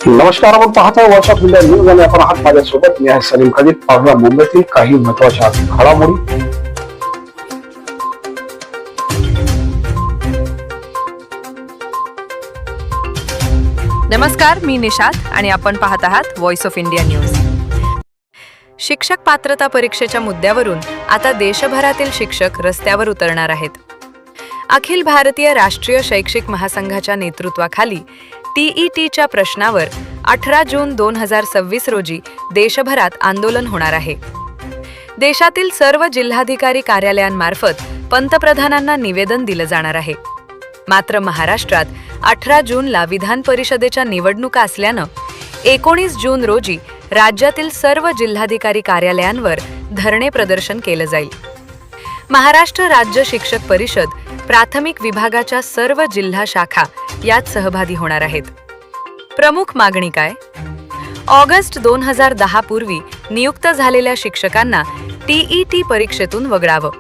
नमस्कार, आपण पाहता वर्षात इंडिया न्यूज आणि आपण आहात माझ्यासोबत. मी आहे सलीम खलीद. पाहूया मुंबईतील काही महत्त्वाच्या घडामोडी. नमस्कार, मी निशात आणि आपण पाहत आहात व्हॉइस ऑफ इंडिया न्यूज. शिक्षक पात्रता परीक्षेच्या मुद्द्यावरून आता देशभरातील शिक्षक रस्त्यावर उतरणार आहेत. अखिल भारतीय राष्ट्रीय शैक्षिक महासंघाच्या नेतृत्वाखाली TETच्या प्रश्नावर 18 जून 2026 रोजी देशभरात आंदोलन होणार आहे. देशातील सर्व जिल्हाधिकारी कार्यालयांमार्फत पंतप्रधानांना निवेदन दिलं जाणार आहे. मात्र महाराष्ट्रात 18 जूनला विधान परिषदेच्या निवडणुका असल्यानं 19 जून रोजी राज्यातील सर्व जिल्हाधिकारी कार्यालयांवर धरणे प्रदर्शन केलं जाईल. महाराष्ट्र राज्य शिक्षक परिषद प्राथमिक विभागाच्या सर्व जिल्हा शाखा यात सहभागी होणार आहेत. प्रमुख मागणी काय? ऑगस्ट 2010 पूर्वी नियुक्त झालेल्या शिक्षकांना TET परीक्षेतून वगळावं.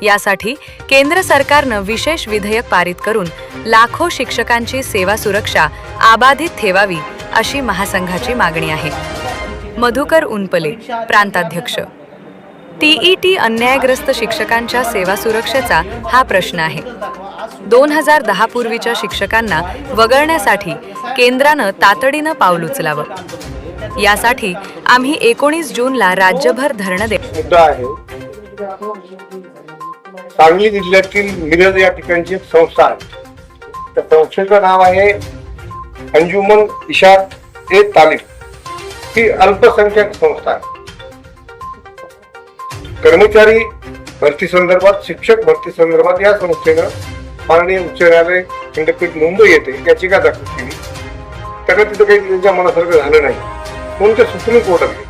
यासाठी केंद्र सरकारनं विशेष विधेयक पारित करून लाखो शिक्षकांची सेवा सुरक्षा अबाधित ठेवावी अशी महासंघाची मागणी आहे. मधुकर उनपले, प्रांताध्यक्ष. TET अन्यायग्रस्त शिक्षकांच्या सेवा सुरक्षेचा हा प्रश्न आहे. 2010 पूर्वीच्या शिक्षकांना वगळण्यासाठी केंद्रानं तातडीनं पाऊल उचलावं. यासाठी आम्ही 19 जूनला राज्यभर धरणं मुद्दा आहे. सांगली जिल्ह्यातील मिरज या ठिकाणची एक संस्था आहे. त्या संस्थेचं नाव आहे अंजुमन इशात ए तालीम. ही अल्पसंख्याक संस्था आहे. कर्मचारी भरती संदर्भात, शिक्षक भरती संदर्भात या संस्थेनं माननीय उच्च न्यायालय खंडपीठ मुंबई येथे याचिका दाखल केली. त्याला तिथं काही त्यांच्या मनासारखं झालं नाही म्हणून ते सुप्रीम कोर्टात गेले.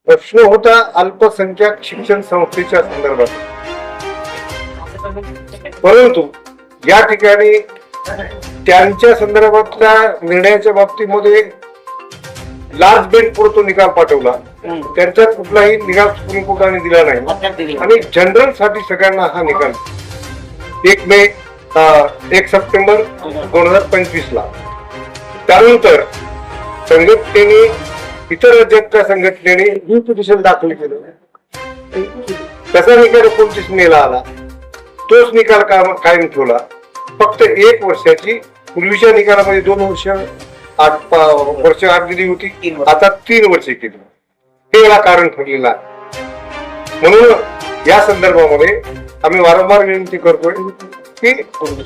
प्रश्न होता अल्पसंख्याक शिक्षण संस्थेच्या संदर्भात. परंतु या ठिकाणी त्यांच्या संदर्भातल्या निर्णयाच्या बाबतीमध्ये लास्ट बेंच पुढे तो निकाल पाठवला. त्यांच्यात कुठलाही निकाल सुप्रीम कोर्टाने दिला नाही आणि जनरल साठी सगळ्यांना हा निकाल 1 सप्टेंबर 2025 ला. त्यानंतर संघटनेने, इतर राज्यातल्या संघटनेने ही पिटिशन दाखल केलं. त्याचा निकाल 29 मेला आला. तोच निकाल कायम ठेवला. फक्त 1 वर्षाची, पूर्वीच्या निकालामध्ये 2 वर्ष 8 दिली होती, आता 3 वर्षे केली. हे याला कारण ठरलेलं आहे. म्हणून या संदर्भामध्ये आम्ही वारंवार विनंती करतोय की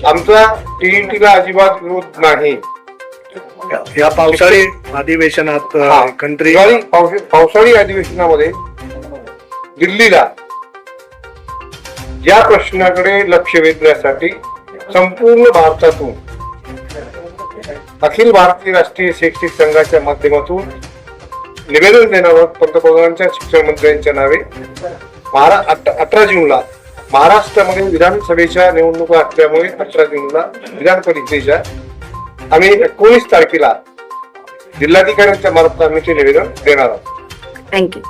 आमचा TETला अजिबात विरोध नाही. या पावसाळी अधिवेशनात पावसाळी अधिवेशनामध्ये दिल्लीला या प्रश्नाकडे लक्ष वेधण्यासाठी संपूर्ण भारतातून अखिल भारतीय राष्ट्रीय शैक्षिक संघाच्या माध्यमातून निवेदन देणार पंतप्रधानांच्या शिक्षण मंत्र्यांच्या नावे. 18 जूनला महाराष्ट्रामध्ये विधानसभेच्या निवडणुका असल्यामुळे 18 जूनला विधान परिषदेच्या आम्ही 19 तारखेला जिल्हाधिकाऱ्यांच्या मार्फत आम्ही ते निवेदन देणार आहोत. थँक्यू.